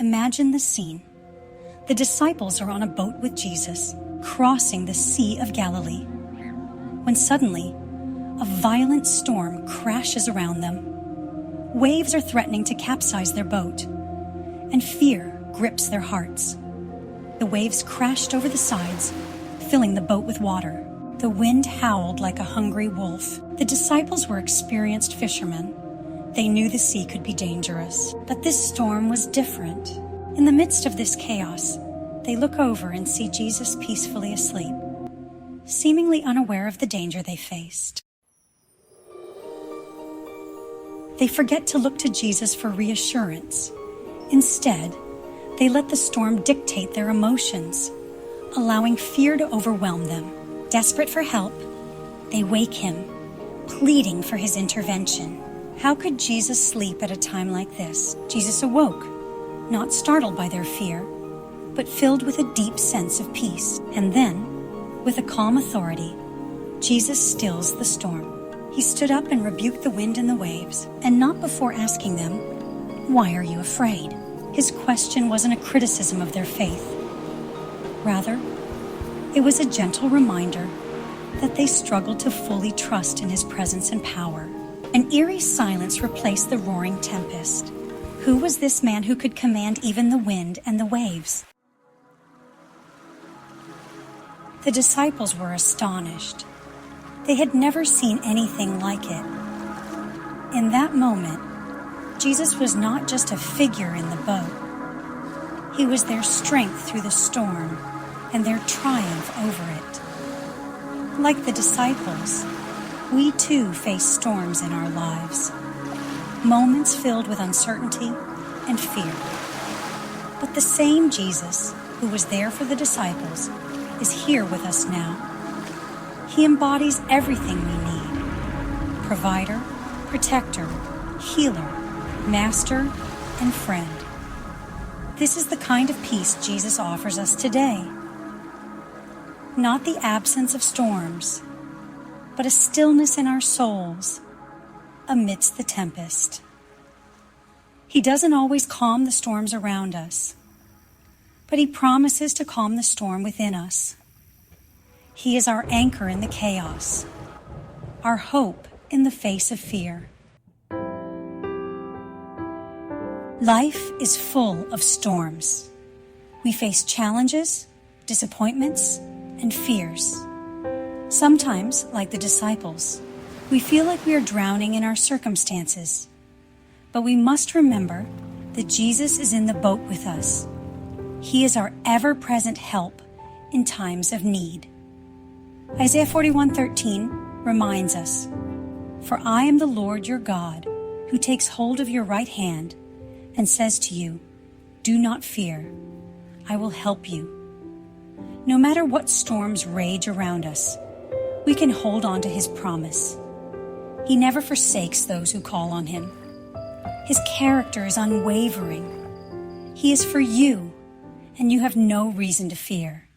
Imagine the scene. The disciples are on a boat with Jesus, crossing the Sea of Galilee, when suddenly a violent storm crashes around them. Waves are threatening to capsize their boat, and fear grips their hearts. The waves crashed over the sides, filling the boat with water. The wind howled like a hungry wolf. The disciples were experienced fishermen. They knew the sea could be dangerous, but this storm was different. In the midst of this chaos, they look over and see Jesus peacefully asleep, seemingly unaware of the danger they faced. They forget to look to Jesus for reassurance. Instead, they let the storm dictate their emotions, allowing fear to overwhelm them. Desperate for help, they wake him, pleading for his intervention. How could Jesus sleep at a time like this? Jesus awoke, not startled by their fear, but filled with a deep sense of peace. And then, with a calm authority, Jesus stills the storm. He stood up and rebuked the wind and the waves, and not before asking them, "Why are you afraid?" His question wasn't a criticism of their faith. Rather, it was a gentle reminder that they struggled to fully trust in his presence and power. An eerie silence replaced the roaring tempest. Who was this man who could command even the wind and the waves? The disciples were astonished. They had never seen anything like it. In that moment, Jesus was not just a figure in the boat. He was their strength through the storm and their triumph over it. Like the disciples, we too face storms in our lives, moments filled with uncertainty and fear. But the same Jesus who was there for the disciples is here with us now. He embodies everything we need: provider, protector, healer, master, and friend. This is the kind of peace Jesus offers us today. Not the absence of storms, but a stillness in our souls amidst the tempest. He doesn't always calm the storms around us, but he promises to calm the storm within us. He is our anchor in the chaos, our hope in the face of fear. Life is full of storms. We face challenges, disappointments, and fears. Sometimes, like the disciples, we feel like we are drowning in our circumstances. But we must remember that Jesus is in the boat with us. He is our ever-present help in times of need. Isaiah 41:13 reminds us, "For I am the Lord your God, who takes hold of your right hand and says to you, 'Do not fear, I will help you.'" No matter what storms rage around us, we can hold on to his promise. He never forsakes those who call on him. His character is unwavering. He is for you, and you have no reason to fear.